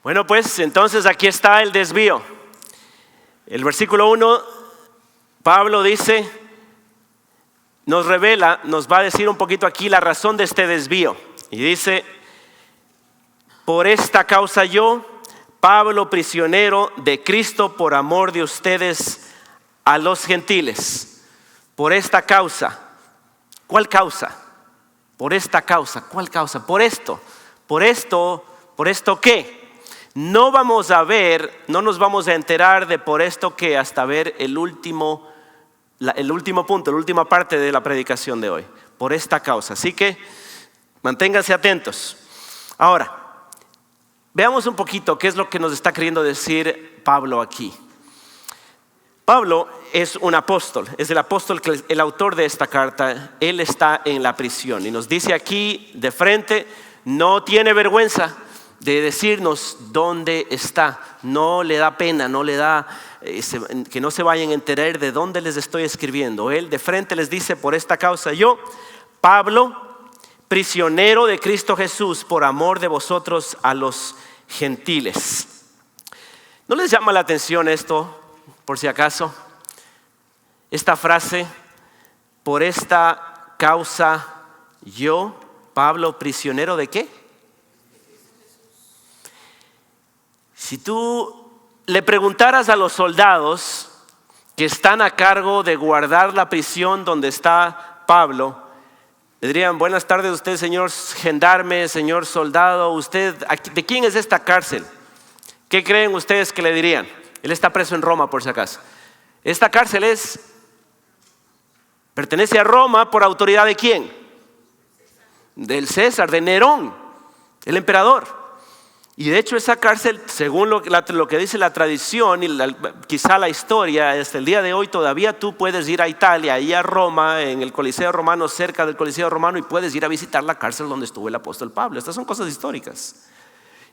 Bueno, pues entonces aquí está el desvío. El versículo 1, Pablo dice, nos revela, nos va a decir un poquito aquí la razón de este desvío. Y dice, por esta causa yo, Pablo, prisionero de Cristo, por amor de ustedes a los gentiles. Por esta causa. ¿Cuál causa? Por esta causa. ¿Cuál causa? Por esto. ¿Por esto qué? No vamos a ver, no nos vamos a enterar de por esto qué hasta ver el último punto, la última parte de la predicación de hoy. Por esta causa. Así que manténganse atentos. Ahora, veamos un poquito qué es lo que nos está queriendo decir Pablo aquí. Pablo es un apóstol, es el apóstol, el autor de esta carta. Él está en la prisión y nos dice aquí de frente, no tiene vergüenza de decirnos dónde está. No le da pena, no le da que no se vayan a enterar de dónde les estoy escribiendo. Él de frente les dice, por esta causa yo, Pablo, prisionero de Cristo Jesús, por amor de vosotros a los gentiles. ¿No les llama la atención esto, por si acaso? Esta frase, por esta causa yo, Pablo, prisionero ¿de qué? Si tú le preguntaras a los soldados que están a cargo de guardar la prisión donde está Pablo, le dirían, buenas tardes usted, señor gendarme, señor soldado, usted, ¿de quién es esta cárcel? ¿Qué creen ustedes que le dirían? Él está preso en Roma, por si acaso. Esta cárcel pertenece a Roma por autoridad ¿de quién? Del César, de Nerón, el emperador. Y de hecho esa cárcel, según lo que dice la tradición y quizá la historia, hasta el día de hoy todavía tú puedes ir a Italia y a Roma, en el Coliseo Romano, cerca del Coliseo Romano, y puedes ir a visitar la cárcel donde estuvo el apóstol Pablo. Estas son cosas históricas.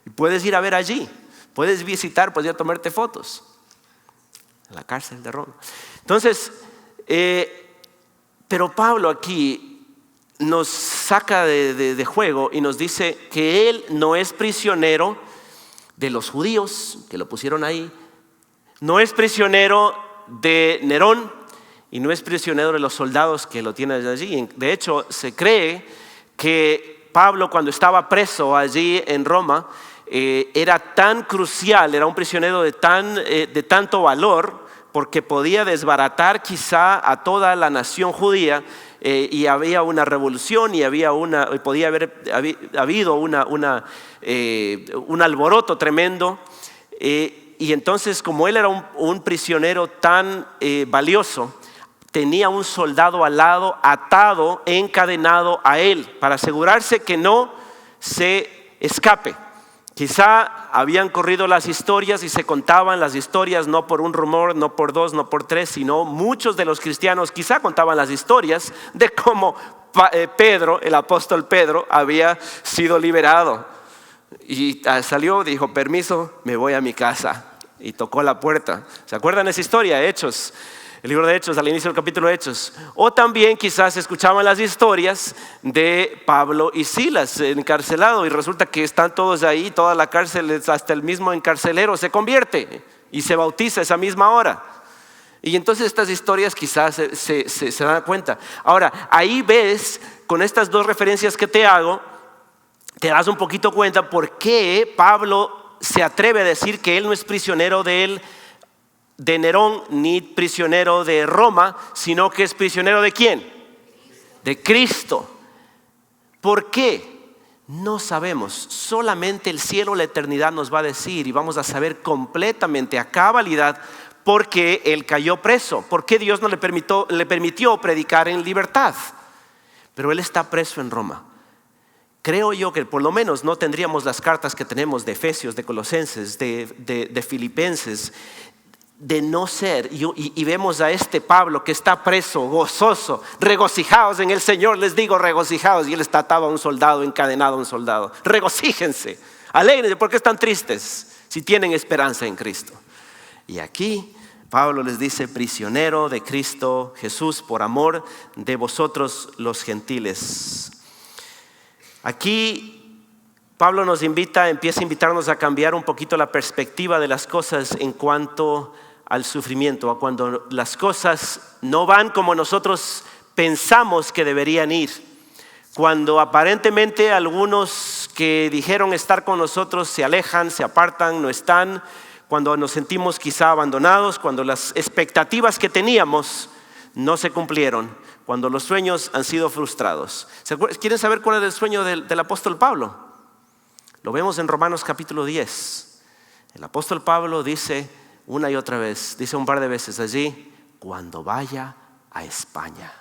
Y puedes ir a ver allí, puedes visitar, puedes ir a tomarte fotos. La cárcel de Roma. Entonces, pero Pablo aquí nos saca de juego y nos dice que él no es prisionero de los judíos que lo pusieron ahí, no es prisionero de Nerón y no es prisionero de los soldados que lo tienen allí. De hecho, se cree que Pablo, cuando estaba preso allí en Roma, era tan crucial, era un prisionero de tanto valor, porque podía desbaratar quizá a toda la nación judía. Y había una revolución y podía haber habido un alboroto tremendo. Y entonces, como él era un prisionero tan valioso, tenía un soldado al lado, atado, encadenado a él, para asegurarse que no se escape. Quizá habían corrido las historias y se contaban las historias no por un rumor, no por dos, no por tres, sino muchos de los cristianos quizá contaban las historias de cómo Pedro, el apóstol Pedro, había sido liberado. Y salió, dijo, permiso, me voy a mi casa. Y tocó la puerta. ¿Se acuerdan esa historia? Hechos. El libro de Hechos, al inicio del capítulo de Hechos. O también quizás escuchaban las historias de Pablo y Silas encarcelados y resulta que están todos ahí, toda la cárcel, hasta el mismo encarcelero se convierte y se bautiza esa misma hora. Y entonces estas historias quizás se dan cuenta. Ahora, ahí ves, con estas dos referencias que te hago, te das un poquito cuenta por qué Pablo se atreve a decir que él no es prisionero de Nerón ni prisionero de Roma, sino que es prisionero ¿de quién? De Cristo. ¿Por qué? No sabemos. Solamente el cielo, la eternidad nos va a decir y vamos a saber completamente a cabalidad por qué él cayó preso, por qué Dios no le permitió predicar en libertad. Pero él está preso en Roma. Creo yo que por lo menos no tendríamos las cartas que tenemos de Efesios, de Colosenses, de Filipenses, de no ser, y vemos a este Pablo que está preso, gozoso, regocijaos en el Señor, les digo regocijaos, y él está atado a un soldado, encadenado a un soldado. Regocíjense, alégrense, ¿por qué están tristes si tienen esperanza en Cristo? Y aquí Pablo les dice, prisionero de Cristo Jesús por amor de vosotros los gentiles. Aquí Pablo empieza a invitarnos a cambiar un poquito la perspectiva de las cosas en cuanto al sufrimiento, a cuando las cosas no van como nosotros pensamos que deberían ir. Cuando aparentemente algunos que dijeron estar con nosotros se alejan, se apartan, no están. Cuando nos sentimos quizá abandonados, cuando las expectativas que teníamos no se cumplieron, cuando los sueños han sido frustrados. ¿Quieren saber cuál era el sueño del apóstol Pablo? Lo vemos en Romanos capítulo 10. El apóstol Pablo dice una y otra vez, dice un par de veces allí, cuando vaya a España.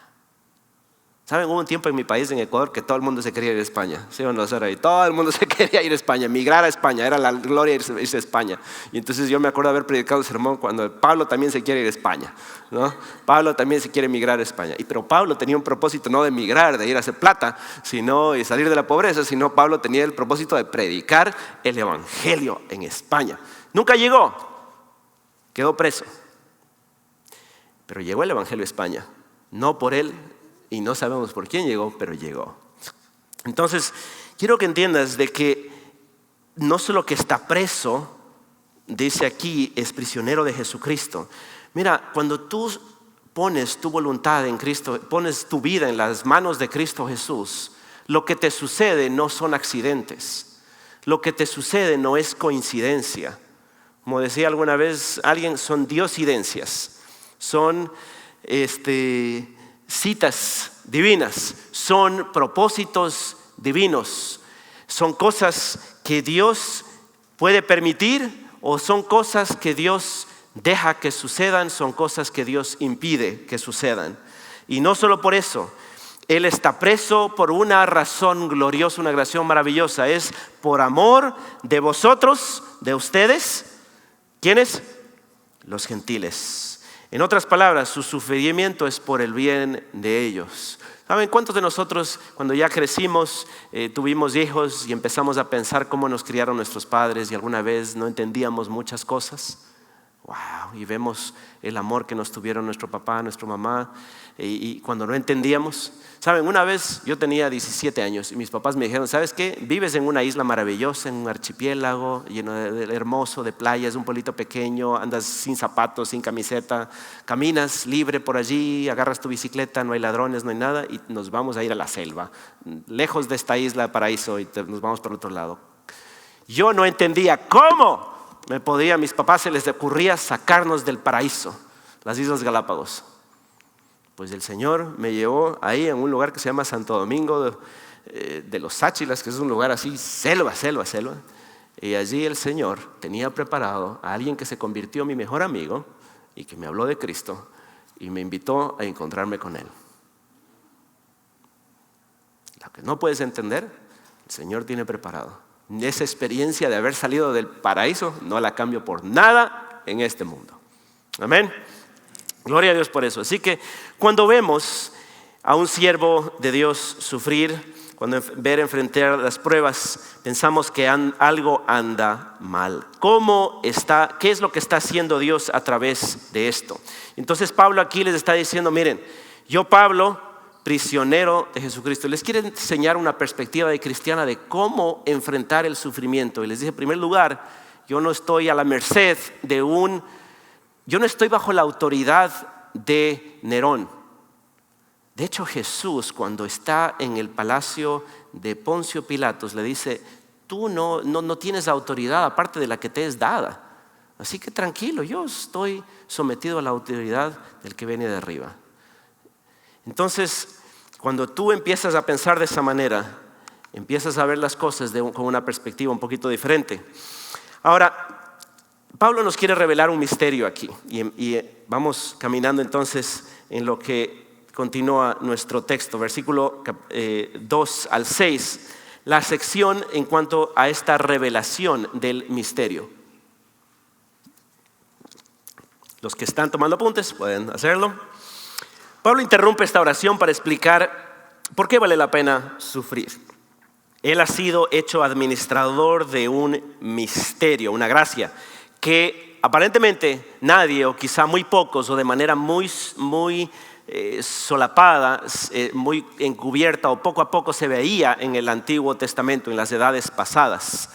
¿Saben? Hubo un tiempo en mi país, en Ecuador, que todo el mundo se quería ir a España. ¿Sí o no, Sara? Todo el mundo se quería ir a España, migrar a España. Era la gloria irse a España. Y entonces yo me acuerdo de haber predicado el sermón cuando Pablo también se quiere ir a España, ¿no? Pablo también se quiere migrar a España. Pero Pablo tenía un propósito no de migrar, de ir a hacer plata, sino de salir de la pobreza, sino Pablo tenía el propósito de predicar el evangelio en España. Nunca llegó, quedó preso. Pero llegó el evangelio a España, no por él, y no sabemos por quién llegó, pero llegó. Entonces, quiero que entiendas de que no solo que está preso, dice aquí, es prisionero de Jesucristo. Mira, cuando tú pones tu voluntad en Cristo, pones tu vida en las manos de Cristo Jesús, lo que te sucede no son accidentes. Lo que te sucede no es coincidencia. Como decía alguna vez alguien, son diosidencias. Son citas divinas, son propósitos divinos, son cosas que Dios puede permitir o son cosas que Dios deja que sucedan, son cosas que Dios impide que sucedan. Y no solo por eso, Él está preso por una razón gloriosa, una razón maravillosa, es por amor de vosotros, de ustedes. ¿Quiénes? Los gentiles. En otras palabras, su sufrimiento es por el bien de ellos. ¿Saben cuántos de nosotros cuando ya crecimos, tuvimos hijos y empezamos a pensar cómo nos criaron nuestros padres y alguna vez no entendíamos muchas cosas? Wow, y vemos el amor que nos tuvieron nuestro papá, nuestra mamá, y cuando no entendíamos. Saben, una vez yo tenía 17 años y mis papás me dijeron, ¿sabes qué? Vives en una isla maravillosa, en un archipiélago lleno de hermoso, de playas, un pueblito pequeño, andas sin zapatos, sin camiseta, caminas libre por allí, agarras tu bicicleta, no hay ladrones, no hay nada, y nos vamos a ir a la selva, lejos de esta isla paraíso, y nos vamos por otro lado. Yo no entendía cómo mis papás se les ocurría sacarnos del paraíso, las Islas Galápagos. Pues el Señor me llevó ahí en un lugar que se llama Santo Domingo de los Sáchilas, que es un lugar así, selva. Y allí el Señor tenía preparado a alguien que se convirtió en mi mejor amigo y que me habló de Cristo y me invitó a encontrarme con Él. Lo que no puedes entender, el Señor tiene preparado. Esa experiencia de haber salido del paraíso no la cambio por nada en este mundo. Amén. Gloria a Dios por eso. Así que cuando vemos a un siervo de Dios sufrir, cuando ver enfrentar las pruebas, pensamos que algo anda mal. ¿Qué es lo que está haciendo Dios a través de esto? Entonces Pablo aquí les está diciendo, miren, yo Pablo, prisionero de Jesucristo, les quiero enseñar una perspectiva de cristiana de cómo enfrentar el sufrimiento. Y les dije, en primer lugar, yo no estoy a la merced yo no estoy bajo la autoridad de Nerón. De hecho, Jesús, cuando está en el palacio de Poncio Pilatos, le dice, tú no tienes autoridad aparte de la que te es dada. Así que tranquilo, yo estoy sometido a la autoridad del que viene de arriba. Entonces, cuando tú empiezas a pensar de esa manera, empiezas a ver las cosas con una perspectiva un poquito diferente. Ahora, Pablo nos quiere revelar un misterio aquí y vamos caminando entonces en lo que continúa nuestro texto, versículo 2 al 6, la sección en cuanto a esta revelación del misterio. Los que están tomando apuntes pueden hacerlo. Pablo interrumpe esta oración para explicar por qué vale la pena sufrir. Él ha sido hecho administrador de un misterio, una gracia, que aparentemente nadie o quizá muy pocos o de manera muy solapada, muy encubierta o poco a poco se veía en el Antiguo Testamento, en las edades pasadas.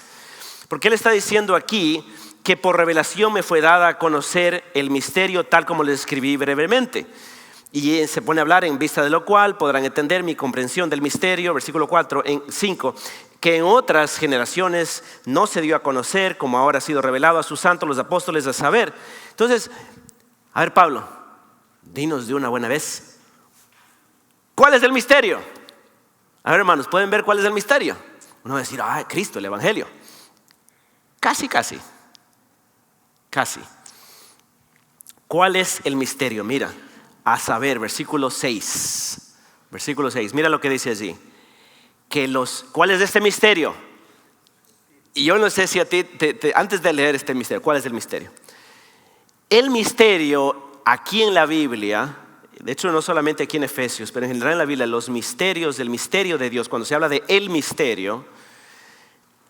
Porque él está diciendo aquí que por revelación me fue dada a conocer el misterio tal como les escribí brevemente. Y se pone a hablar en vista de lo cual podrán entender mi comprensión del misterio, versículo 5, que en otras generaciones no se dio a conocer, como ahora ha sido revelado a sus santos, los apóstoles, a saber. Entonces, a ver, Pablo, dinos de una buena vez, ¿cuál es el misterio? A ver, hermanos, ¿pueden ver cuál es el misterio? Uno va a decir, Cristo, el Evangelio. Casi. ¿Cuál es el misterio? Mira, a saber, versículo 6. Mira lo que dice allí. ¿Cuál es este misterio? Y yo no sé si a ti, antes de leer este misterio, ¿cuál es el misterio? El misterio aquí en la Biblia, de hecho no solamente aquí en Efesios, pero en general en la Biblia, los misterios, el misterio de Dios, cuando se habla de el misterio,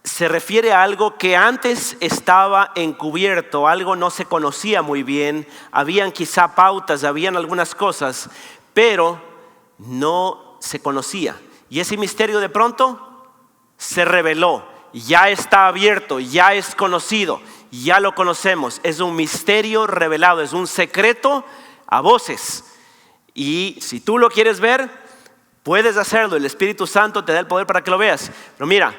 se refiere a algo que antes estaba encubierto, algo no se conocía muy bien, habían quizá pautas, habían algunas cosas, pero no se conocía. Y ese misterio de pronto se reveló, ya está abierto, ya es conocido, ya lo conocemos. Es un misterio revelado, es un secreto a voces. Y si tú lo quieres ver, puedes hacerlo, el Espíritu Santo te da el poder para que lo veas. Pero mira,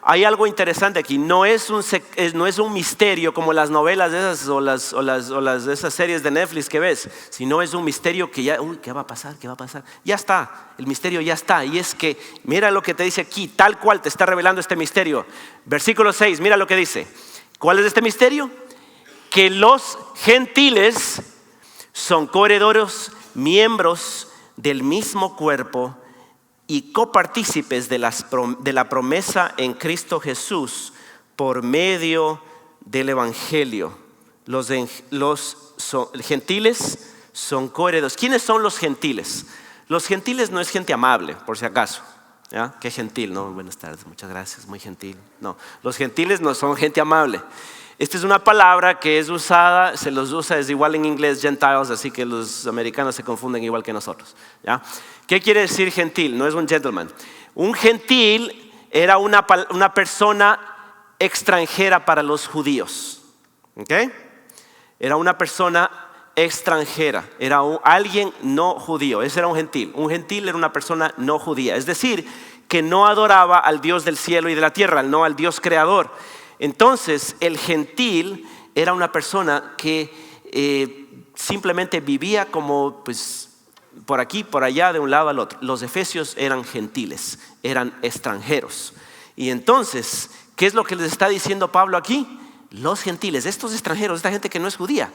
hay algo interesante aquí, no es un misterio como las novelas de esas o las de esas series de Netflix que ves, sino es un misterio que ya, ¿qué va a pasar? Ya está, el misterio ya está. Y es que, mira lo que te dice aquí, tal cual te está revelando este misterio. Versículo 6, mira lo que dice. ¿Cuál es este misterio? Que los gentiles son coherederos, miembros del mismo cuerpo y copartícipes de la promesa en Cristo Jesús por medio del Evangelio. Los gentiles son coherederos. ¿Quiénes son los gentiles? Los gentiles no es gente amable, por si acaso. ¿Ya? Qué gentil, ¿no? Buenas tardes, muchas gracias, muy gentil. No, los gentiles no son gente amable. Esta es una palabra que es usada, se los usa, es igual en inglés, Gentiles, así que los americanos se confunden igual que nosotros. ¿Ya? ¿Qué quiere decir gentil? No es un gentleman. Un gentil era una persona extranjera para los judíos. ¿Okay? Era una persona extranjera, era alguien no judío, ese era un gentil. Un gentil era una persona no judía, es decir, que no adoraba al Dios del cielo y de la tierra, no al Dios creador. Entonces el gentil era una persona que simplemente vivía como por aquí, por allá, de un lado al otro. Los efesios eran gentiles, eran extranjeros. Y entonces, ¿qué es lo que les está diciendo Pablo aquí? Los gentiles, estos extranjeros, esta gente que no es judía,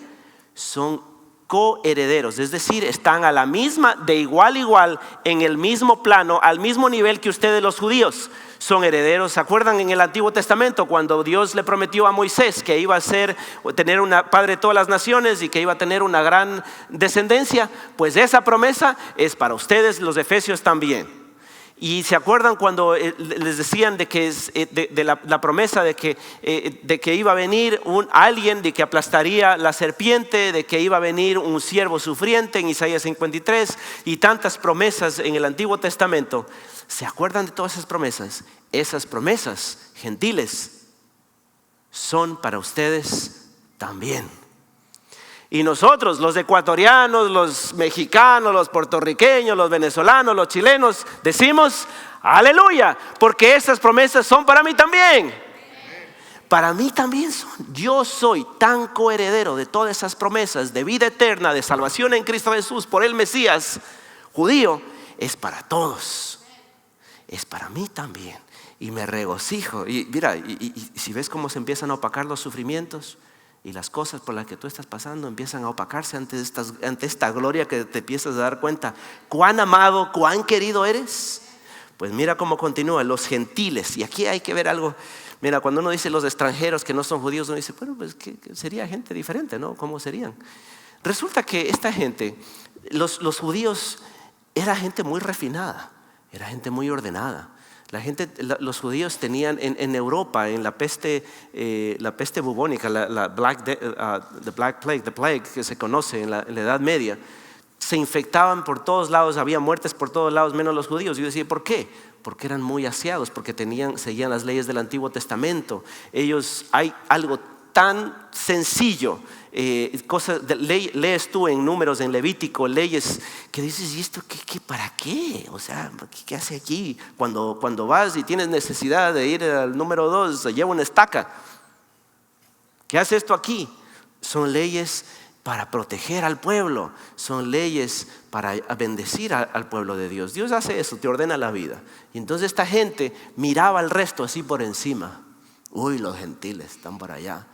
son coherederos, es decir, están a la misma, de igual a igual, en el mismo plano, al mismo nivel que ustedes los judíos. Son herederos. ¿Se acuerdan en el Antiguo Testamento cuando Dios le prometió a Moisés que iba a tener un padre de todas las naciones y que iba a tener una gran descendencia? Pues esa promesa es para ustedes, los efesios también. Y se acuerdan cuando les decían de la promesa de que iba a venir alguien de que aplastaría la serpiente, de que iba a venir un siervo sufriente en Isaías 53 y tantas promesas en el Antiguo Testamento. ¿Se acuerdan de todas esas promesas? Esas promesas gentiles son para ustedes también. Y nosotros, los ecuatorianos, los mexicanos, los puertorriqueños, los venezolanos, los chilenos, decimos aleluya, porque esas promesas son para mí también. Para mí también son. Yo soy tan coheredero de todas esas promesas de vida eterna, de salvación en Cristo Jesús por el Mesías judío. Es para todos. Es para mí también. Y me regocijo. Y mira, y si ves cómo se empiezan a opacar los sufrimientos y las cosas por las que tú estás pasando empiezan a opacarse ante esta gloria, que te empiezas a dar cuenta cuán amado, cuán querido eres. Pues mira cómo continúa, los gentiles. Y aquí hay que ver algo. Mira, cuando uno dice los extranjeros que no son judíos, uno dice, bueno, pues que sería gente diferente, ¿no? ¿Cómo serían? Resulta que esta gente, los judíos, era gente muy refinada, era gente muy ordenada. Los judíos tenían en Europa, en la peste bubónica, the Black Plague, que se conoce en la Edad Media, se infectaban por todos lados, había muertes por todos lados menos los judíos. Y yo decía, ¿por qué? Porque eran muy aseados, porque seguían las leyes del Antiguo Testamento. Hay algo tan sencillo, lees tú en Números, en Levítico, leyes que dices, ¿y esto para qué? O sea, ¿qué hace aquí? Cuando vas y tienes necesidad de ir al número 2, se lleva una estaca. ¿Qué hace esto aquí? Son leyes para proteger al pueblo, son leyes para bendecir al pueblo de Dios. Dios hace eso, te ordena la vida. Y entonces esta gente miraba al resto así por encima. Uy, los gentiles están por allá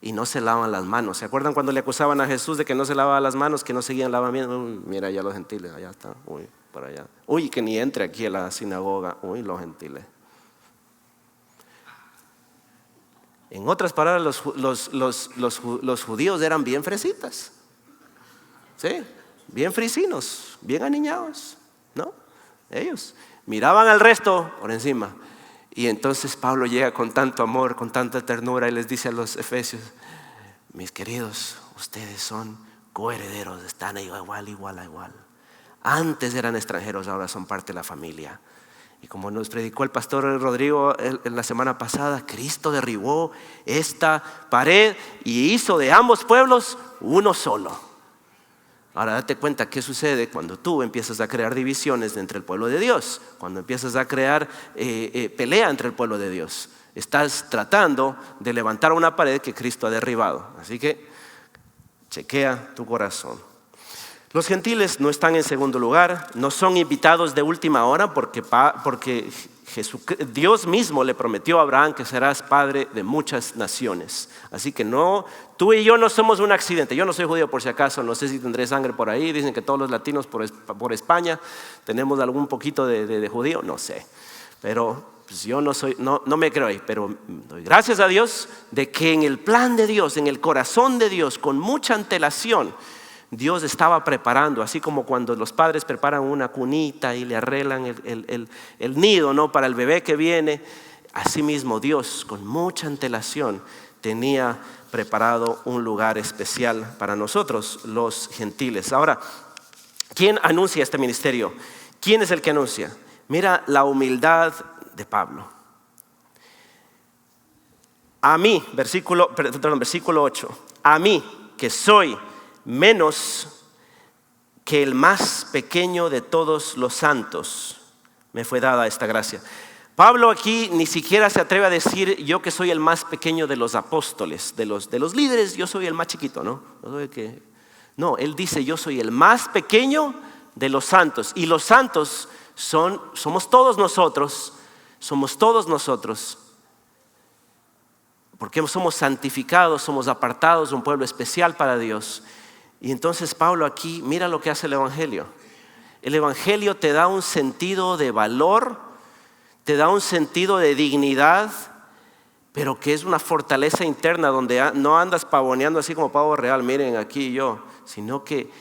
y no se lavan las manos. ¿Se acuerdan cuando le acusaban a Jesús de que no se lavaba las manos, que no seguían lavando? Mira allá los gentiles, allá están, uy, por allá. Uy, que ni entre aquí a la sinagoga. Uy, los gentiles. En otras palabras, los judíos eran bien fresitas, ¿sí? Bien frisinos, bien aniñados, ¿no? Ellos miraban al resto por encima. Y entonces Pablo llega con tanto amor, con tanta ternura y les dice a los efesios, mis queridos, ustedes son coherederos, están igual. Antes eran extranjeros, ahora son parte de la familia. Y como nos predicó el pastor Rodrigo en la semana pasada, Cristo derribó esta pared y hizo de ambos pueblos uno solo. Ahora date cuenta qué sucede cuando tú empiezas a crear divisiones entre el pueblo de Dios, cuando empiezas a crear pelea entre el pueblo de Dios. Estás tratando de levantar una pared que Cristo ha derribado. Así que chequea tu corazón. Los gentiles no están en segundo lugar, no son invitados de última hora porque Dios mismo le prometió a Abraham que serás padre de muchas naciones. Así que no, tú y yo no somos un accidente. Yo no soy judío por si acaso, no sé si tendré sangre por ahí. Dicen que todos los latinos por España tenemos algún poquito de judío, no sé. Pero pues yo no me creo ahí, pero doy gracias a Dios de que en el plan de Dios, en el corazón de Dios, con mucha antelación, Dios estaba preparando, así como cuando los padres preparan una cunita y le arreglan el nido, ¿no?, para el bebé que viene. Así mismo Dios, con mucha antelación, tenía preparado un lugar especial para nosotros, los gentiles. Ahora, ¿quién anuncia este ministerio? ¿Quién es el que anuncia? Mira la humildad de Pablo. A mí, versículo 8, a mí que soy menos que el más pequeño de todos los santos, me fue dada esta gracia. Pablo aquí ni siquiera se atreve a decir yo que soy el más pequeño de los apóstoles, de los líderes, yo soy el más chiquito, ¿no? No, él dice yo soy el más pequeño de los santos. Y los santos somos todos nosotros, porque somos santificados, somos apartados, un pueblo especial para Dios. Y entonces Pablo aquí, mira lo que hace el Evangelio. El Evangelio te da un sentido de valor, te da un sentido de dignidad, pero que es una fortaleza interna donde no andas pavoneando así como pavo real, miren aquí yo, sino que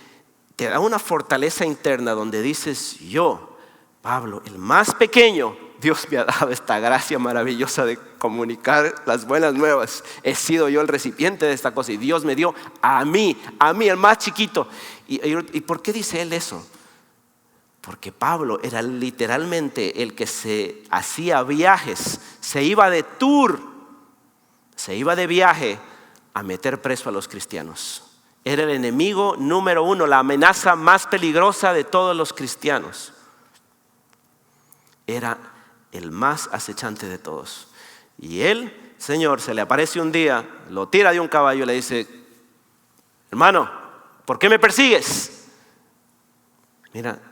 te da una fortaleza interna donde dices yo, Pablo, el más pequeño, Dios me ha dado esta gracia maravillosa de comunicar las buenas nuevas. He sido yo el recipiente de esta cosa y Dios me dio a mí, el más chiquito. ¿Y por qué dice él eso? Porque Pablo era literalmente el que se hacía viajes, se iba de tour, se iba de viaje a meter preso a los cristianos. Era el enemigo número uno, la amenaza más peligrosa de todos los cristianos. Era el más acechante de todos. Y él, Señor, se le aparece un día, lo tira de un caballo y le dice, hermano, ¿por qué me persigues?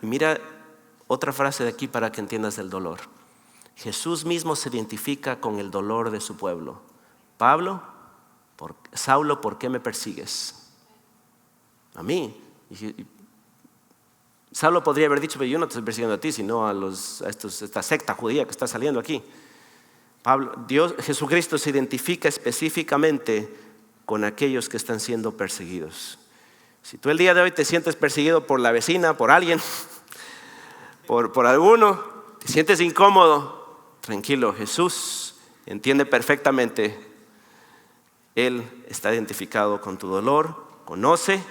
Mira otra frase de aquí para que entiendas el dolor. Jesús mismo se identifica con el dolor de su pueblo. Saulo, ¿por qué me persigues? A mí. Saulo podría haber dicho, pero yo no te estoy persiguiendo a ti, sino a esta secta judía que está saliendo aquí. Jesucristo se identifica específicamente con aquellos que están siendo perseguidos. Si tú el día de hoy te sientes perseguido por la vecina, por alguien, por alguno, te sientes incómodo, tranquilo, Jesús entiende perfectamente. Él está identificado con tu dolor, conoce,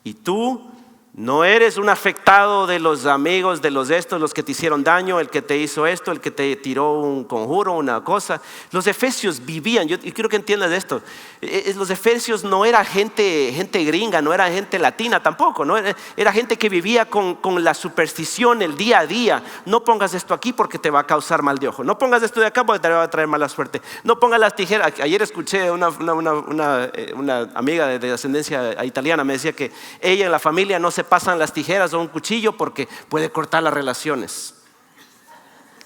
y tú No eres un afectado de los amigos, de los que te hicieron daño, el que te hizo esto, el que te tiró un conjuro, una cosa. Los efesios vivían, yo quiero que entiendas esto. Los efesios no era gente gringa, no era gente latina tampoco, ¿no? Era gente que vivía con la superstición el día a día. No pongas esto aquí porque te va a causar mal de ojo. No pongas esto de acá porque te va a traer mala suerte. No pongas las tijeras. Ayer escuché una amiga de ascendencia italiana, me decía que ella en la familia no se pasan las tijeras o un cuchillo porque puede cortar las relaciones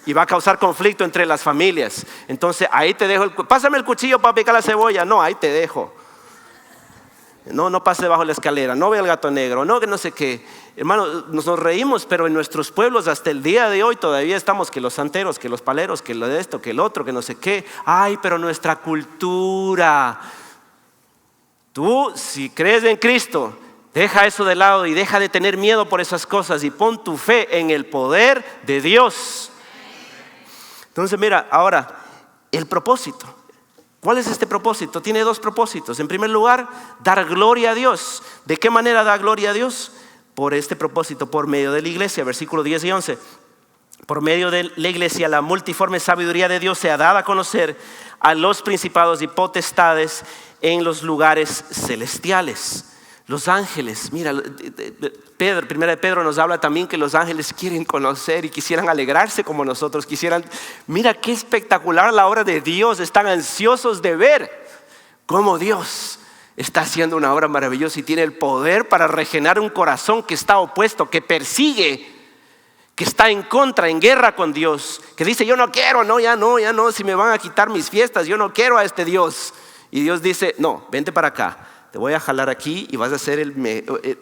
y va a causar conflicto entre las familias. Entonces ahí te dejo, pásame el cuchillo para picar la cebolla. No, ahí te dejo. No pase debajo de la escalera, no vea el gato negro, no que no sé qué. Hermano, nos reímos, pero en nuestros pueblos hasta el día de hoy todavía estamos que los santeros, que los paleros, que lo de esto, que el otro, que no sé qué. Ay, pero nuestra cultura. Tú, si crees en Cristo, deja eso de lado y deja de tener miedo por esas cosas y pon tu fe en el poder de Dios. Entonces mira, ahora, el propósito. ¿Cuál es este propósito? Tiene dos propósitos. En primer lugar, dar gloria a Dios. ¿De qué manera da gloria a Dios? Por este propósito, por medio de la iglesia, versículos 10 y 11. Por medio de la iglesia, la multiforme sabiduría de Dios se ha dado a conocer a los principados y potestades en los lugares celestiales. Los ángeles, mira, primera de Pedro nos habla también que los ángeles quieren conocer y quisieran alegrarse como nosotros, mira qué espectacular la obra de Dios, están ansiosos de ver cómo Dios está haciendo una obra maravillosa y tiene el poder para regenerar un corazón que está opuesto, que persigue, que está en contra, en guerra con Dios, que dice yo no quiero, ya no, si me van a quitar mis fiestas, yo no quiero a este Dios. Y Dios dice, no, vente para acá. Te voy a jalar aquí y vas a ser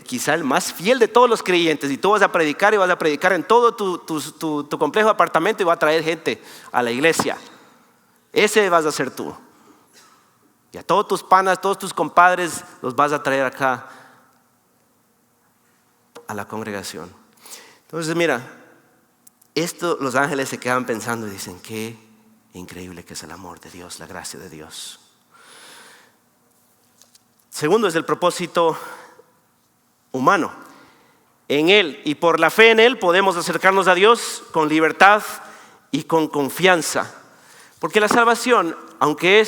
quizá el más fiel de todos los creyentes. Y tú vas a predicar y vas a predicar en todo tu complejo apartamento y vas a traer gente a la iglesia. Ese vas a ser tú. Y a todos tus panas, todos tus compadres los vas a traer acá a la congregación. Entonces mira, esto los ángeles se quedan pensando y dicen, qué increíble que es el amor de Dios, la gracia de Dios. Segundo es el propósito humano. En Él y por la fe en Él podemos acercarnos a Dios con libertad y con confianza. Porque la salvación, aunque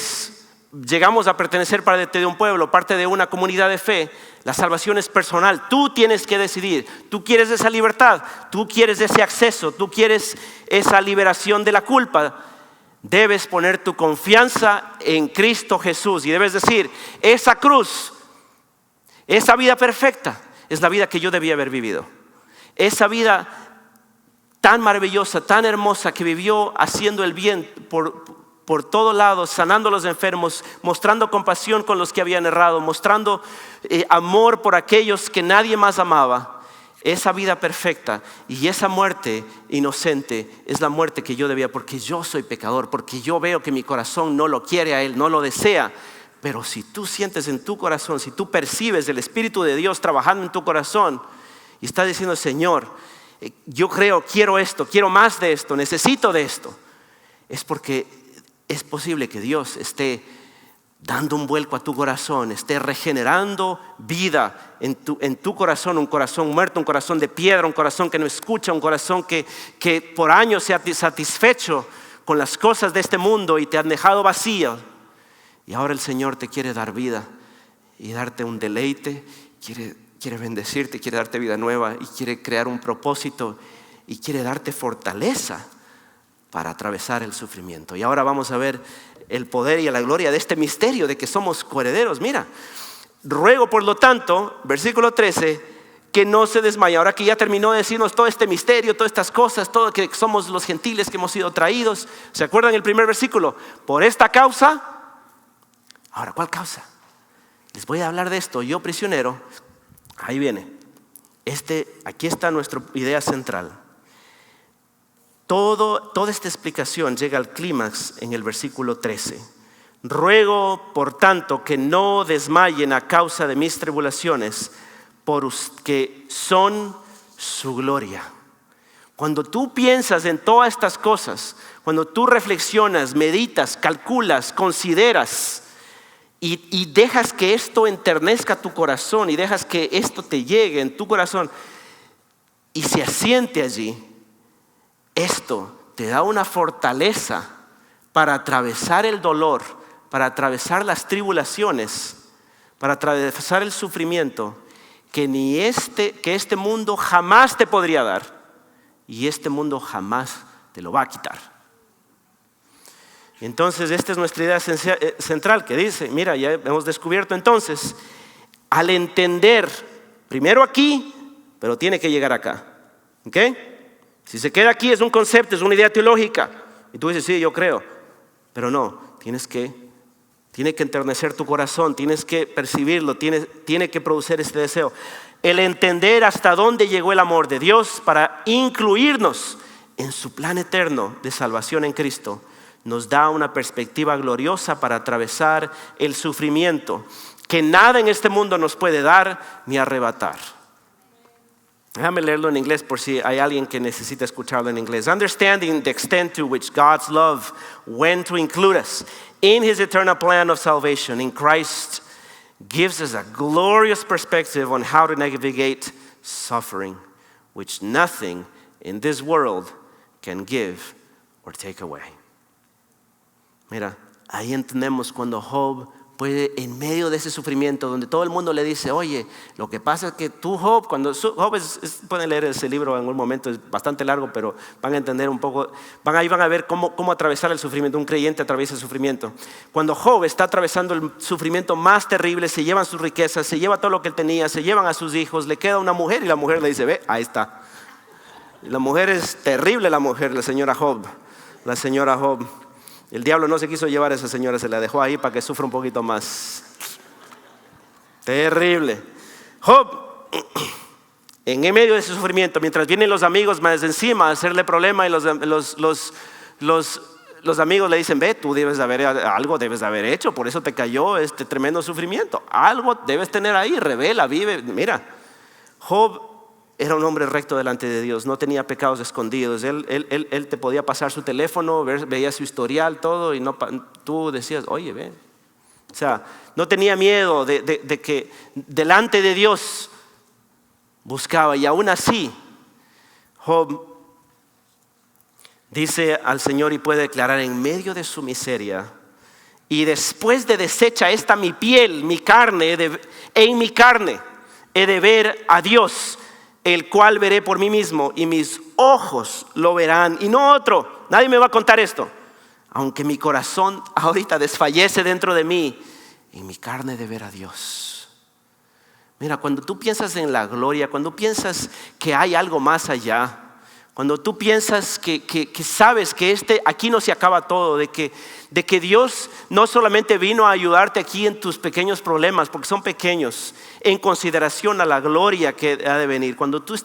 llegamos a pertenecer parte de un pueblo, parte de una comunidad de fe, la salvación es personal. Tú tienes que decidir. Tú quieres esa libertad, tú quieres ese acceso, tú quieres esa liberación de la culpa. Debes poner tu confianza en Cristo Jesús y debes decir, esa cruz, esa vida perfecta es la vida que yo debía haber vivido. Esa vida tan maravillosa, tan hermosa que vivió haciendo el bien por todo lado, sanando a los enfermos, mostrando compasión con los que habían errado, mostrando amor por aquellos que nadie más amaba. Esa vida perfecta y esa muerte inocente es la muerte que yo debía, porque yo soy pecador, porque yo veo que mi corazón no lo quiere a Él, no lo desea. Pero si tú sientes en tu corazón, si tú percibes el Espíritu de Dios trabajando en tu corazón y estás diciendo, Señor, yo quiero esto, quiero más de esto, necesito de esto, es porque es posible que Dios esté dando un vuelco a tu corazón, esté regenerando vida en tu corazón, un corazón muerto, un corazón de piedra, un corazón que no escucha, un corazón que por años se ha satisfecho con las cosas de este mundo y te han dejado vacío. Y ahora el Señor te quiere dar vida y darte un deleite, quiere bendecirte, quiere darte vida nueva y quiere crear un propósito y quiere darte fortaleza para atravesar el sufrimiento. Y ahora vamos a ver el poder y la gloria de este misterio de que somos coherederos. Mira, ruego por lo tanto, versículo 13, que no se desmaye. Ahora que ya terminó de decirnos todo este misterio, todas estas cosas, todo que somos los gentiles que hemos sido traídos. ¿Se acuerdan el primer versículo? Por esta causa. Ahora, ¿cuál causa? Les voy a hablar de esto. Yo prisionero, ahí viene. Aquí está nuestra idea central. Toda esta explicación llega al clímax en el versículo 13. Ruego, por tanto, que no desmayen a causa de mis tribulaciones, porque son su gloria. Cuando tú piensas en todas estas cosas, cuando tú reflexionas, meditas, calculas, consideras y dejas que esto enternezca tu corazón y dejas que esto te llegue en tu corazón y se asiente allí, esto te da una fortaleza para atravesar el dolor, para atravesar las tribulaciones, para atravesar el sufrimiento que este mundo jamás te podría dar y este mundo jamás te lo va a quitar. Entonces esta es nuestra idea central que dice, mira, ya hemos descubierto entonces, al entender, primero aquí, pero tiene que llegar acá. ¿Ok? Si se queda aquí es un concepto, es una idea teológica. Y tú dices, sí, yo creo. Pero no, tiene que enternecer tu corazón, tienes que percibirlo, tiene que producir este deseo. El entender hasta dónde llegó el amor de Dios para incluirnos en su plan eterno de salvación en Cristo nos da una perspectiva gloriosa para atravesar el sufrimiento que nada en este mundo nos puede dar ni arrebatar. Déjame leerlo en inglés por si hay alguien que necesita escucharlo en inglés. Understanding the extent to which God's love went to include us in His eternal plan of salvation in Christ gives us a glorious perspective on how to navigate suffering, which nothing in this world can give or take away. Mira, ahí entendemos cuando Job puede, en medio de ese sufrimiento, donde todo el mundo le dice, oye, lo que pasa es que tú, Job, cuando Job pueden leer ese libro en algún momento, es bastante largo, pero van a entender un poco, ahí van a ver cómo atravesar el sufrimiento, un creyente atraviesa el sufrimiento. Cuando Job está atravesando el sufrimiento más terrible, se llevan sus riquezas, se lleva todo lo que él tenía, se llevan a sus hijos, le queda una mujer y la mujer le dice, ve, ahí está. La mujer es terrible, la señora Job. El diablo no se quiso llevar a esa señora, se la dejó ahí para que sufra un poquito más. Terrible. Job, en medio de ese sufrimiento, mientras vienen los amigos más encima a hacerle problema y los amigos le dicen, ve, tú algo debes de haber hecho, por eso te cayó este tremendo sufrimiento. Algo debes tener ahí, revela, vive. Mira, Job era un hombre recto delante de Dios, no tenía pecados escondidos. Él te podía pasar su teléfono, veía su historial, todo, y tú decías, oye, ve. O sea, no tenía miedo de que delante de Dios buscaba. Y aún así, Job dice al Señor y puede declarar en medio de su miseria, y después de deshecha esta mi piel, mi carne, en mi carne he de ver a Dios, el cual veré por mí mismo y mis ojos lo verán y no otro. Nadie me va a contar esto. Aunque mi corazón ahorita desfallece dentro de mí, en mi carne de ver a Dios. Mira, cuando tú piensas en la gloria, cuando piensas que hay algo más allá, cuando tú piensas que sabes que aquí no se acaba todo, de que Dios no solamente vino a ayudarte aquí en tus pequeños problemas, porque son pequeños, en consideración a la gloria que ha de venir. Cuando tú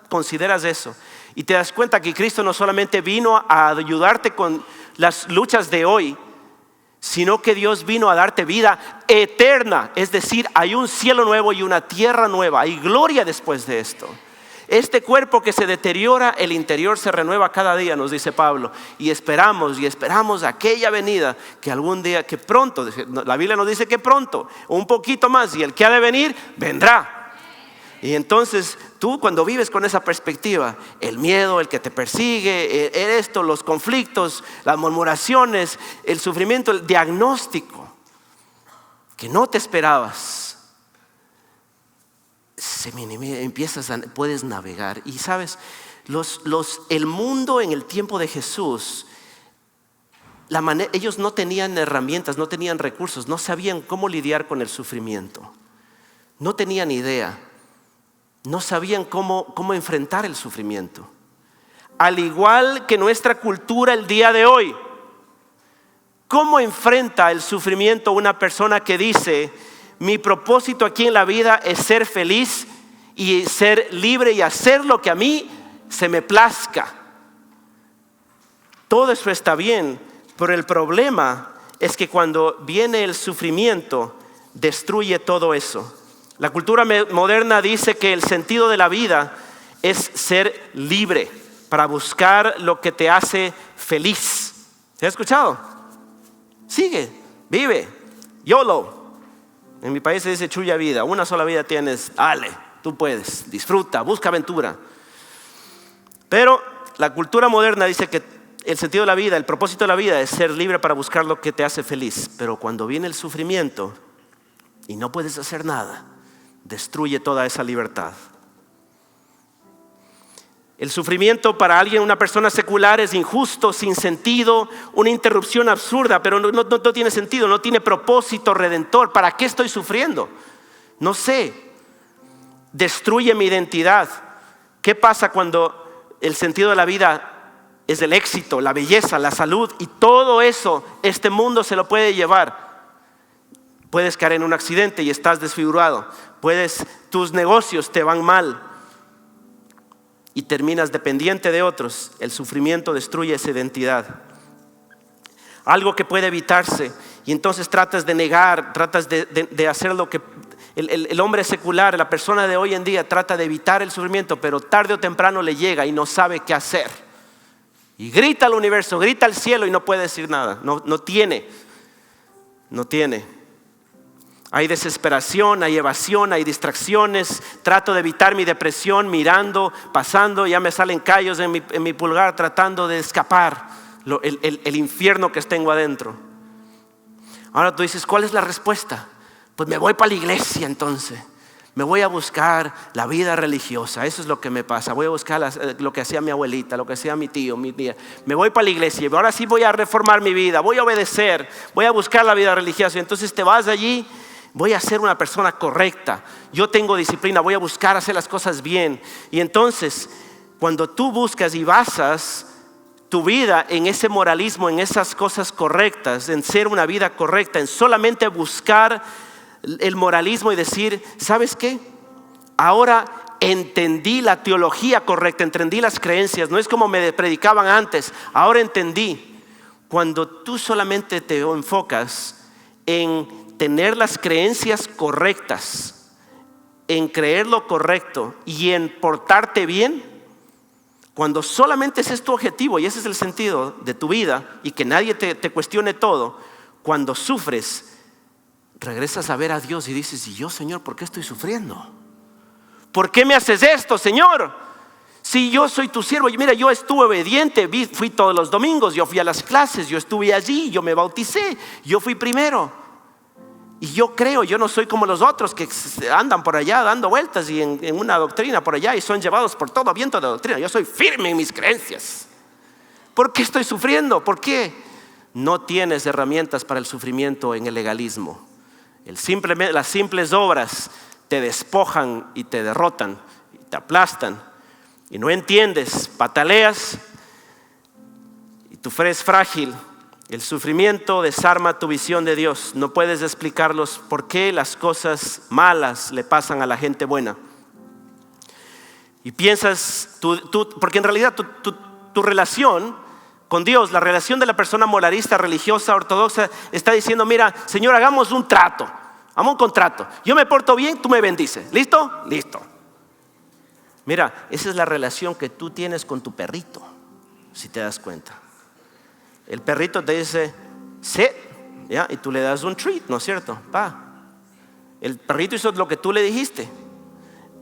consideras eso y te das cuenta que Cristo no solamente vino a ayudarte con las luchas de hoy, sino que Dios vino a darte vida eterna. Es decir, hay un cielo nuevo y una tierra nueva, hay gloria después de esto. Este cuerpo que se deteriora, el interior se renueva cada día, nos dice Pablo. Y esperamos aquella venida que algún día, que pronto, la Biblia nos dice que pronto, un poquito más, y el que ha de venir, vendrá. Y entonces tú, cuando vives con esa perspectiva, el miedo, el que te persigue, los conflictos, las murmuraciones, el sufrimiento, el diagnóstico que no te esperabas, se minimiza, puedes navegar. Y sabes, el mundo en el tiempo de Jesús, ellos no tenían herramientas, no tenían recursos, no sabían cómo lidiar con el sufrimiento, no tenían idea, no sabían cómo enfrentar el sufrimiento. Al igual que nuestra cultura el día de hoy, ¿cómo enfrenta el sufrimiento una persona que dice: mi propósito aquí en la vida es ser feliz y ser libre y hacer lo que a mí se me plazca? Todo eso está bien, pero el problema es que cuando viene el sufrimiento, destruye todo eso. La cultura moderna dice que el sentido de la vida es ser libre para buscar lo que te hace feliz. ¿Se ha escuchado? Sigue, vive, YOLO. En mi país se dice chulla vida. Una sola vida tienes, dale, tú puedes, disfruta, busca aventura. Pero la cultura moderna dice que el sentido de la vida, el propósito de la vida es ser libre para buscar lo que te hace feliz. Pero cuando viene el sufrimiento y no puedes hacer nada, destruye toda esa libertad. El sufrimiento para alguien, una persona secular, es injusto, sin sentido, una interrupción absurda, pero no tiene sentido, no tiene propósito redentor. ¿Para qué estoy sufriendo? No sé. Destruye mi identidad. ¿Qué pasa cuando el sentido de la vida es el éxito, la belleza, la salud y todo eso? Este mundo se lo puede llevar. Puedes caer en un accidente y estás desfigurado. Tus negocios te van mal y terminas dependiente de otros. El sufrimiento destruye esa identidad. Algo que puede evitarse, y entonces tratas de negar, tratas de hacer lo que el hombre secular, la persona de hoy en día, trata de evitar el sufrimiento, pero tarde o temprano le llega y no sabe qué hacer. Y grita al universo, grita al cielo y no puede decir nada. No tiene. Hay desesperación, hay evasión, hay distracciones. Trato de evitar mi depresión mirando, pasando, ya me salen callos en mi pulgar, tratando de escapar el infierno que tengo adentro. Ahora tú dices, ¿cuál es la respuesta? Pues me voy para la iglesia entonces. Me voy a buscar la vida religiosa. Eso es lo que me pasa. Voy a buscar lo que hacía mi abuelita, lo que hacía mi tío, mi tía. Me voy para la iglesia y ahora sí voy a reformar mi vida. Voy a obedecer, voy a buscar la vida religiosa. Entonces te vas allí. Voy a ser una persona correcta. Yo tengo disciplina, voy a buscar hacer las cosas bien. Y entonces, cuando tú buscas y basas tu vida en ese moralismo, en esas cosas correctas, en ser una vida correcta, en solamente buscar el moralismo y decir, ¿sabes qué? Ahora entendí la teología correcta, entendí las creencias. No es como me predicaban antes, ahora entendí. Cuando tú solamente te enfocas en tener las creencias correctas, en creer lo correcto y en portarte bien, cuando solamente ese es tu objetivo y ese es el sentido de tu vida y que nadie te cuestione todo, cuando sufres, regresas a ver a Dios y dices, ¿y yo, Señor, por qué estoy sufriendo? ¿Por qué me haces esto, Señor? Si yo soy tu siervo, y mira, yo estuve obediente, fui todos los domingos, yo fui a las clases, yo estuve allí, yo me bauticé, yo fui primero. Y yo creo, yo no soy como los otros que andan por allá dando vueltas y en una doctrina por allá y son llevados por todo viento de doctrina. Yo soy firme en mis creencias. ¿Por qué estoy sufriendo? ¿Por qué? No tienes herramientas para el sufrimiento en el legalismo. Las simples obras te despojan y te derrotan y te aplastan. Y no entiendes, pataleas y tu fe es frágil. El sufrimiento desarma tu visión de Dios. No puedes explicarlos por qué las cosas malas le pasan a la gente buena. Y piensas, porque en realidad tu relación con Dios, la relación de la persona moralista, religiosa, ortodoxa, está diciendo, mira, Señor, hagamos un trato, hagamos un contrato. Yo me porto bien, tú me bendices. ¿Listo? Listo. Mira, esa es la relación que tú tienes con tu perrito, si te das cuenta. El perrito te dice, sí, ¿ya? Y tú le das un treat, ¿no es cierto? El perrito hizo lo que tú le dijiste.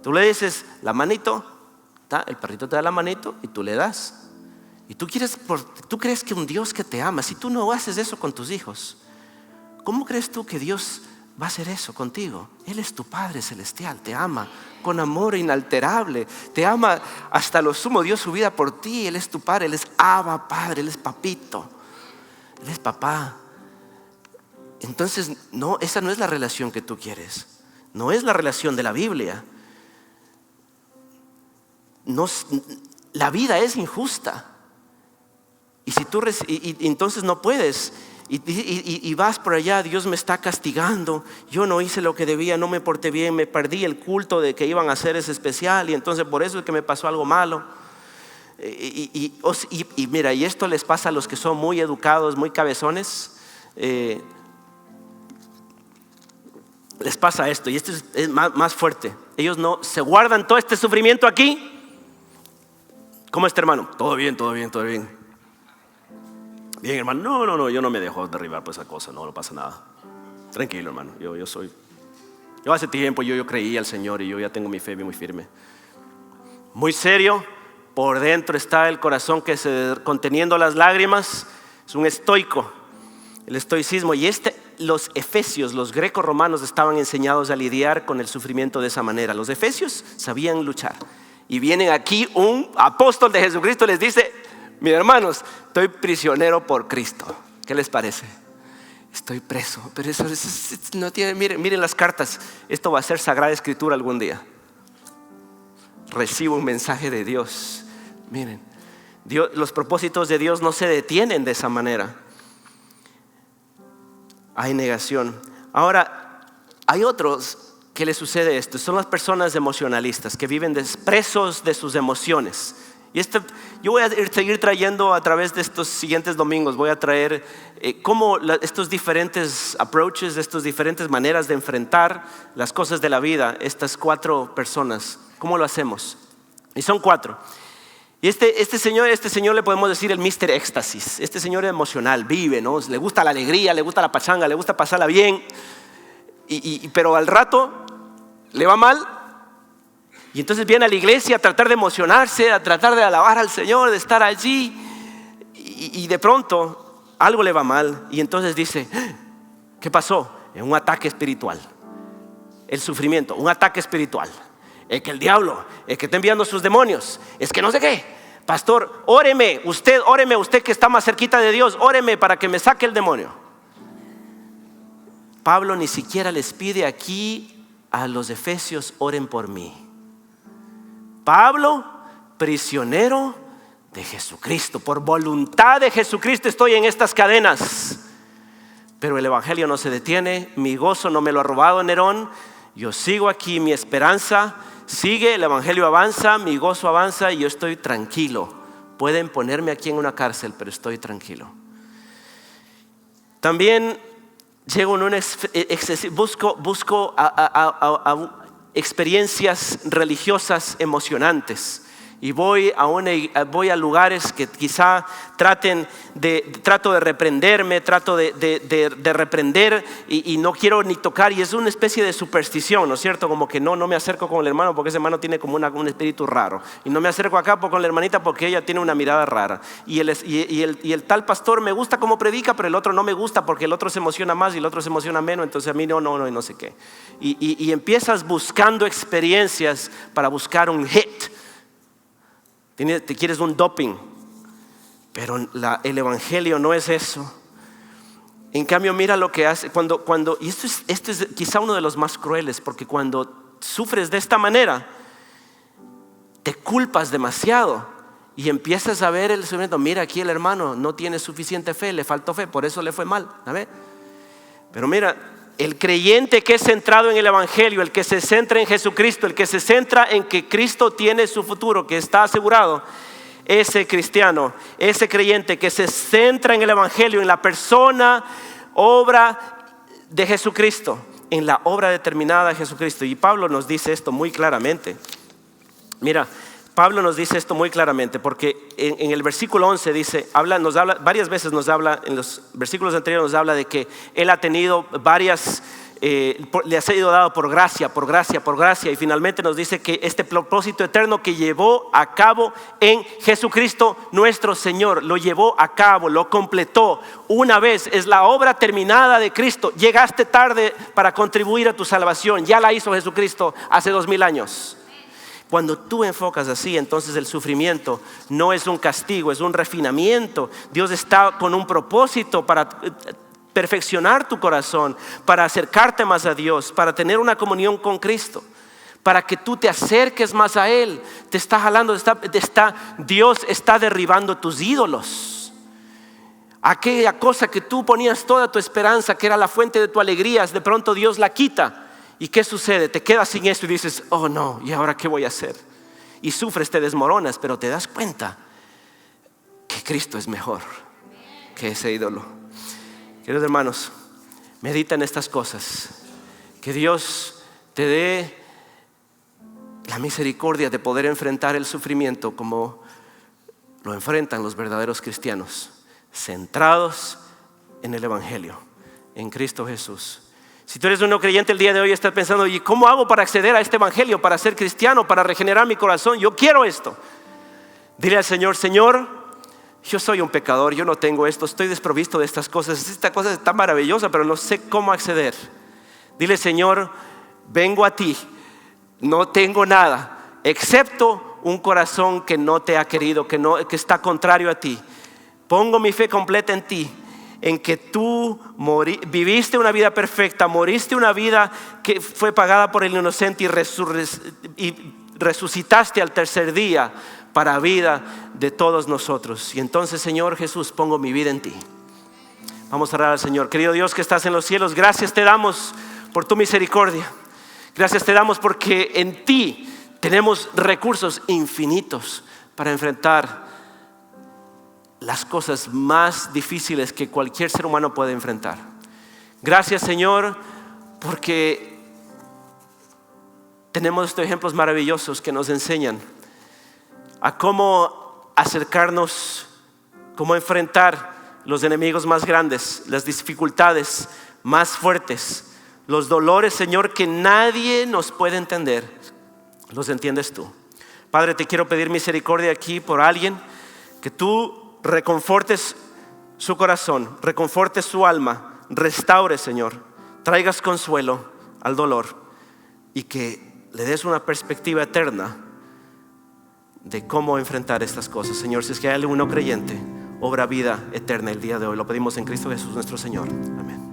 Tú le dices la manito, el perrito te da la manito y tú le das. Y tú crees que un Dios que te ama, si tú no haces eso con tus hijos, ¿cómo crees tú que Dios va a hacer eso contigo? Él es tu Padre Celestial, te ama con amor inalterable, te ama hasta lo sumo, dio su vida por ti. Él es tu Padre, Él es Abba Padre, Él es papito, Él es papá. Entonces, no, esa no es la relación que tú quieres, no es la relación de la Biblia. No, la vida es injusta y si tú entonces no puedes. Y vas por allá, Dios me está castigando, yo no hice lo que debía, no me porté bien, me perdí el culto de que iban a hacer ese especial y entonces por eso es que me pasó algo malo. Y mira, y esto les pasa a los que son muy educados, muy cabezones, les pasa esto, y esto es más fuerte. Ellos no se guardan todo este sufrimiento aquí. ¿Cómo está, hermano? Todo bien, todo bien, todo bien. Bien, hermano, no, yo no me dejo derribar por esa cosa, no pasa nada. Tranquilo, hermano, yo soy Yo hace tiempo yo creí al Señor y yo ya tengo mi fe muy firme. Muy serio, por dentro está el corazón que conteniendo las lágrimas, es un estoico, el estoicismo. Y los efesios, los greco-romanos estaban enseñados a lidiar con el sufrimiento de esa manera. Los efesios sabían luchar. Y vienen aquí un apóstol de Jesucristo y les dice: mis hermanos, estoy prisionero por Cristo. ¿Qué les parece? Estoy preso, pero eso no tiene, miren las cartas. Esto va a ser Sagrada Escritura algún día. Recibo un mensaje de Dios. Miren, los propósitos de Dios no se detienen de esa manera. Hay negación. Ahora, hay otros que les sucede esto. Son las personas emocionalistas que viven presos de sus emociones. Y yo voy a seguir trayendo a través de estos siguientes domingos, voy a traer cómo estos diferentes approaches, estas diferentes maneras de enfrentar las cosas de la vida, estas 4 personas, ¿cómo lo hacemos? Y son 4. Y este señor le podemos decir el Mr. Éxtasis. Este señor es emocional, vive, ¿no? Le gusta la alegría, le gusta la pachanga, le gusta pasarla bien, pero al rato le va mal. Y entonces viene a la iglesia a tratar de emocionarse, a tratar de alabar al Señor, de estar allí. Y de pronto algo le va mal. Y entonces dice: ¿qué pasó? Es un ataque espiritual. El sufrimiento, un ataque espiritual. Es que el diablo, es que está enviando sus demonios. Es que no sé qué. Pastor, óreme usted que está más cerquita de Dios. Óreme para que me saque el demonio. Pablo ni siquiera les pide aquí a los efesios: oren por mí. Pablo, prisionero de Jesucristo, por voluntad de Jesucristo estoy en estas cadenas. Pero el evangelio no se detiene, mi gozo no me lo ha robado Nerón. Yo sigo aquí, mi esperanza sigue, el evangelio avanza, mi gozo avanza y yo estoy tranquilo. Pueden ponerme aquí en una cárcel, pero estoy tranquilo. También llego en busco experiencias religiosas emocionantes y voy a lugares que quizá trato de reprenderme, trato de reprender y no quiero ni tocar, y es una especie de superstición, ¿no es cierto? Como que no me acerco con el hermano porque ese hermano tiene como un espíritu raro, y no me acerco acá con la hermanita porque ella tiene una mirada rara, y el tal pastor me gusta como predica, pero el otro no me gusta porque el otro se emociona más y el otro se emociona menos, entonces a mí no sé qué, y empiezas buscando experiencias para buscar un hit. Te quieres un doping, pero el evangelio no es eso. En cambio, mira lo que hace y esto es quizá uno de los más crueles, porque cuando sufres de esta manera te culpas demasiado y empiezas a ver el sufrimiento. Mira, aquí el hermano no tiene suficiente fe, le faltó fe, por eso le fue mal, ¿sabes? Pero mira, el creyente que es centrado en el evangelio, el que se centra en Jesucristo, el que se centra en que Cristo tiene su futuro, que está asegurado, ese cristiano, ese creyente que se centra en el evangelio, en la persona, obra de Jesucristo, en la obra determinada de Jesucristo. Y Pablo nos dice esto muy claramente. Mira, Pablo nos dice esto muy claramente porque en el versículo 11 dice, nos habla varias veces, en los versículos anteriores nos habla de que él ha tenido varias, le ha sido dado por gracia, y finalmente nos dice que este propósito eterno que llevó a cabo en Jesucristo nuestro Señor, lo llevó a cabo, lo completó una vez, es la obra terminada de Cristo. Llegaste tarde para contribuir a tu salvación, ya la hizo Jesucristo hace 2000 años. Cuando tú enfocas así, entonces el sufrimiento no es un castigo, es un refinamiento. Dios está con un propósito para perfeccionar tu corazón, para acercarte más a Dios, para tener una comunión con Cristo, para que tú te acerques más a Él. Te está jalando, Dios está derribando tus ídolos. Aquella cosa que tú ponías toda tu esperanza, que era la fuente de tu alegría, de pronto Dios la quita. ¿Y qué sucede? Te quedas sin esto y dices: oh no, ¿y ahora qué voy a hacer? Y sufres, te desmoronas, pero te das cuenta que Cristo es mejor que ese ídolo. Queridos hermanos, medita en estas cosas. Que Dios te dé la misericordia de poder enfrentar el sufrimiento como lo enfrentan los verdaderos cristianos, centrados en el evangelio, en Cristo Jesús. Si tú eres un no creyente el día de hoy, estás pensando, ¿y cómo hago para acceder a este evangelio, para ser cristiano, para regenerar mi corazón? Yo quiero esto. Dile al Señor: Señor, yo soy un pecador, yo no tengo esto, estoy desprovisto de estas cosas. Esta cosa es tan maravillosa, pero no sé cómo acceder. Dile: Señor, vengo a ti, no tengo nada, excepto un corazón que no te ha querido, que está contrario a ti. Pongo mi fe completa en ti, en que tú viviste una vida perfecta, moriste una vida que fue pagada por el inocente y resucitaste al tercer día para vida de todos nosotros. Y entonces, Señor Jesús, pongo mi vida en ti. Vamos a orar al Señor. Querido Dios que estás en los cielos, gracias te damos por tu misericordia. Gracias te damos porque en ti tenemos recursos infinitos para enfrentar las cosas más difíciles que cualquier ser humano puede enfrentar. Gracias, Señor, porque tenemos estos ejemplos maravillosos que nos enseñan a cómo acercarnos, cómo enfrentar los enemigos más grandes, las dificultades más fuertes, los dolores, Señor, que nadie nos puede entender. Los entiendes tú. Padre, te quiero pedir misericordia aquí por alguien, que tú reconfortes su corazón, reconfortes su alma, restaure, Señor, traigas consuelo al dolor y que le des una perspectiva eterna de cómo enfrentar estas cosas. Señor, si es que hay alguno creyente, obra vida eterna el día de hoy. Lo pedimos en Cristo Jesús nuestro Señor. Amén.